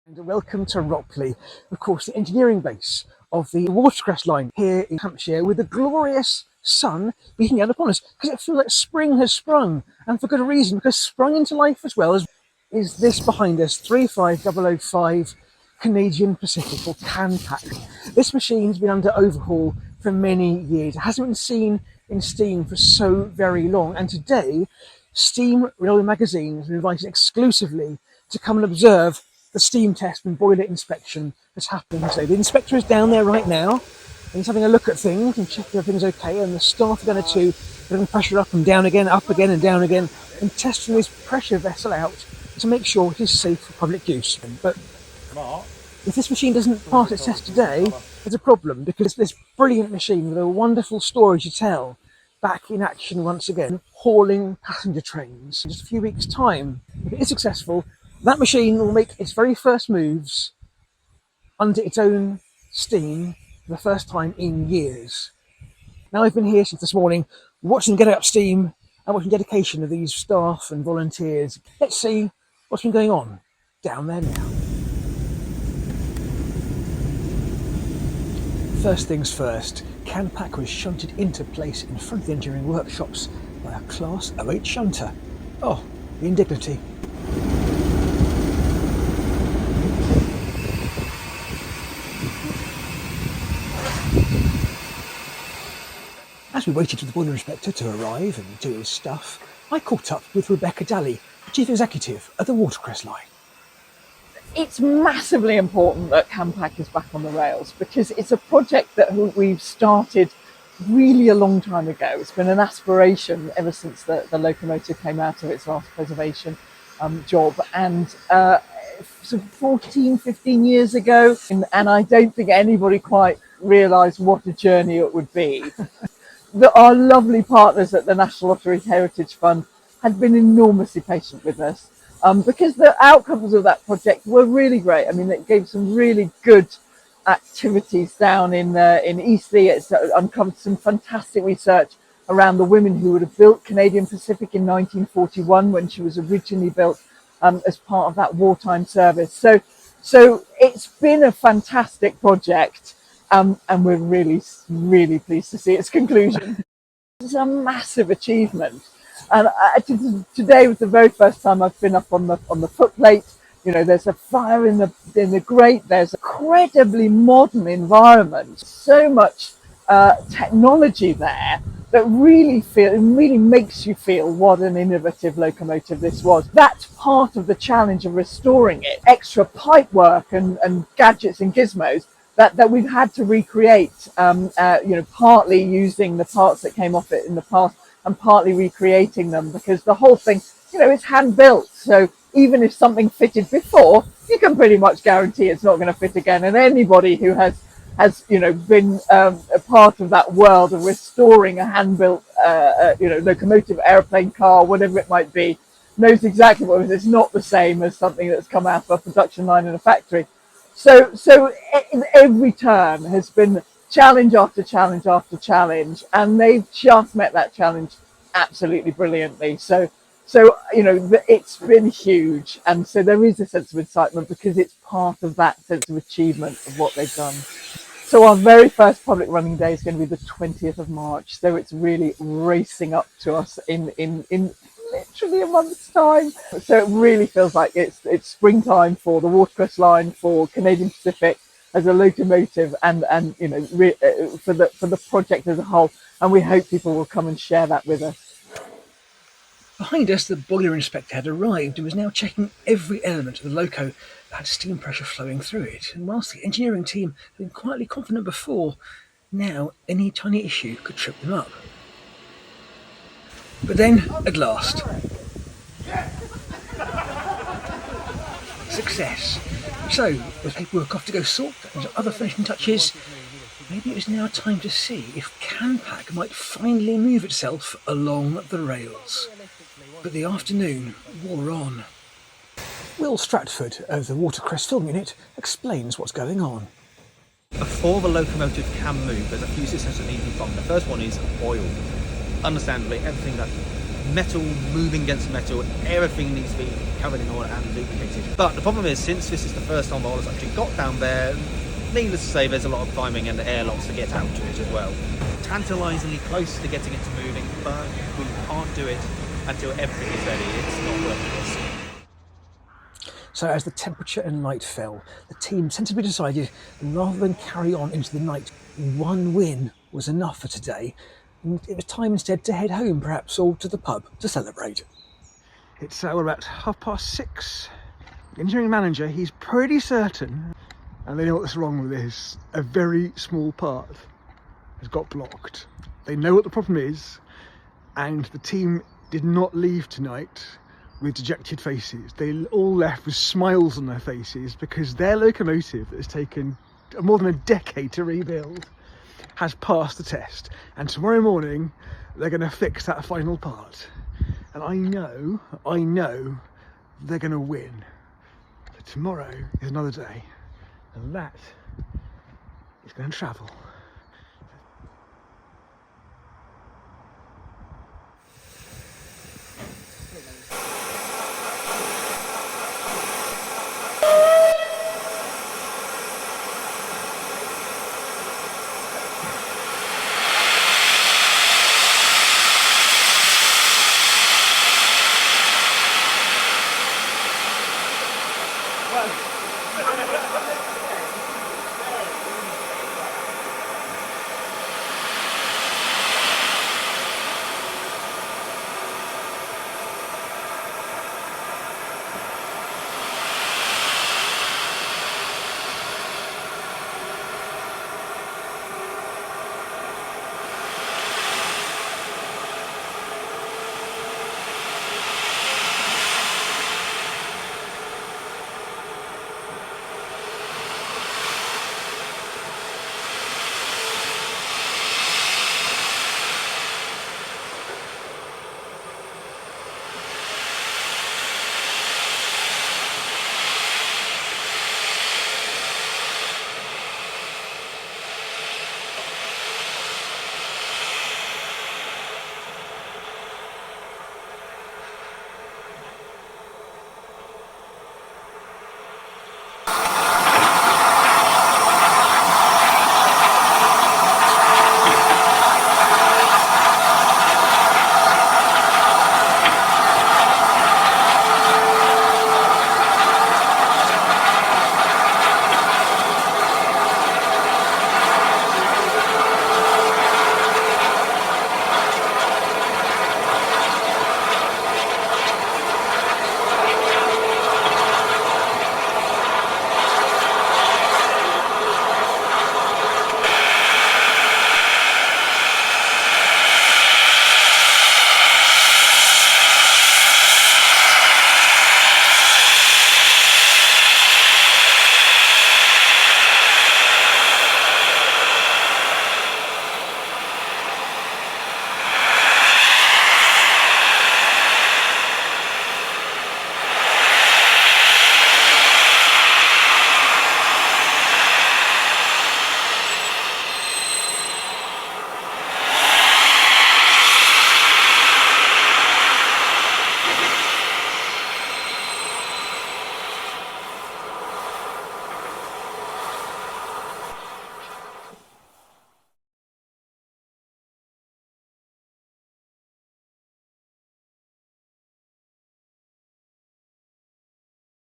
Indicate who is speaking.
Speaker 1: And welcome to Ropley, of course, the engineering base of the Watercress Line here in Hampshire, with the glorious sun beating down upon us, because it feels like spring has sprung, and for good reason, because sprung into life as well as is this behind us, 35005 Canadian Pacific, or CanPac. This machine's been under overhaul for many years. It hasn't been seen in steam for so very long, and today Steam Railway Magazine has been invited exclusively to come and observe the steam test and boiler inspection that's happening today. The inspector is down there right now, and he's having a look at things and checking everything's okay, and the staff are going to putting pressure up and down again, and down again, and testing this pressure vessel out to make sure it is safe for public use. But if this machine doesn't pass its test today, there's a problem, because this brilliant machine with a wonderful story to tell, back in action once again, hauling passenger trains. In just a few weeks' time, if it is successful, that machine will make its very first moves under its own steam for the first time in years. Now, I've been here since this morning, watching them get up steam and watching dedication of these staff and volunteers. Let's see what's been going on down there now. First things first, CanPac was shunted into place in front of the engineering workshops by a Class 08 shunter. Oh, the indignity. As we waited for the boiler inspector to arrive and do his stuff, I caught up with Rebecca Dalley, Chief Executive of the Watercress Line.
Speaker 2: It's massively important that CanPac is back on the rails, because it's a project that we've started really a long time ago. It's been an aspiration ever since the locomotive came out of its last preservation job, and sort of 14, 15 years ago, and I don't think anybody quite realised what a journey it would be. Our lovely partners at the National Lottery Heritage Fund had been enormously patient with us, because the outcomes of that project were really great. I mean, it gave some really good activities down in Eastleigh. It's uncovered some fantastic research around the women who would have built Canadian Pacific in 1941, when she was originally built as part of that wartime service. So it's been a fantastic project. And we're really, really pleased to see its conclusion. It's a massive achievement, and today was the very first time I've been up on the footplate. You know, there's a fire in the grate. There's an incredibly modern environment. So much technology there that really makes you feel what an innovative locomotive this was. That's part of the challenge of restoring it. Extra pipe work and gadgets and gizmos that we've had to recreate, partly using the parts that came off it in the past and partly recreating them, because the whole thing, it's hand built. So even if something fitted before, you can pretty much guarantee it's not going to fit again. And anybody who has been a part of that world of restoring a hand built, locomotive, airplane, car, whatever it might be, knows exactly what it is. It's not the same as something that's come out of a production line in a factory. So in every turn has been challenge after challenge after challenge, and they've just met that challenge absolutely brilliantly. So it's been huge, and so there is a sense of excitement, because it's part of that sense of achievement of what they've done. So our very first public running day is going to be the 20th of March. So it's really racing up to us in literally a month's time. So it really feels like it's springtime for the Watercress Line, for Canadian Pacific as a locomotive, and for the project as a whole. And we hope people will come and share that with us.
Speaker 1: Behind us, the boiler inspector had arrived and was now checking every element of the loco that had steam pressure flowing through it. And whilst the engineering team had been quietly confident before, now any tiny issue could trip them up. But then, at last, success. So, with paperwork off to go sort and other finishing touches, maybe it was now time to see if CanPac might finally move itself along the rails. But the afternoon wore on. Will Stratford of the Watercress Film Unit explains what's going on.
Speaker 3: Before the locomotive can move, there's a few systems that need to be done. The first one is oil. Understandably, everything that metal moving against metal, everything needs to be covered in oil and lubricated. But the problem is, since this is the first time Ola's actually got down there, needless to say, there's a lot of climbing and airlocks to get out to it as well. Tantalisingly close to getting it to moving, but we can't do it until everything is ready. It's not worth the risk.
Speaker 1: So as the temperature and light fell, the team sensibly decided, rather than carry on into the night, one win was enough for today, and it was time instead to head home, perhaps, or to the pub to celebrate. It's about 6:30. The engineering manager, he's pretty certain, and they know what's wrong with this, a very small part has got blocked. They know what the problem is, and the team did not leave tonight with dejected faces. They all left with smiles on their faces because their locomotive that has taken more than a decade to rebuild has passed the test, and tomorrow morning they're going to fix that final part, and I know they're going to win. But tomorrow is another day, and that is going to travel.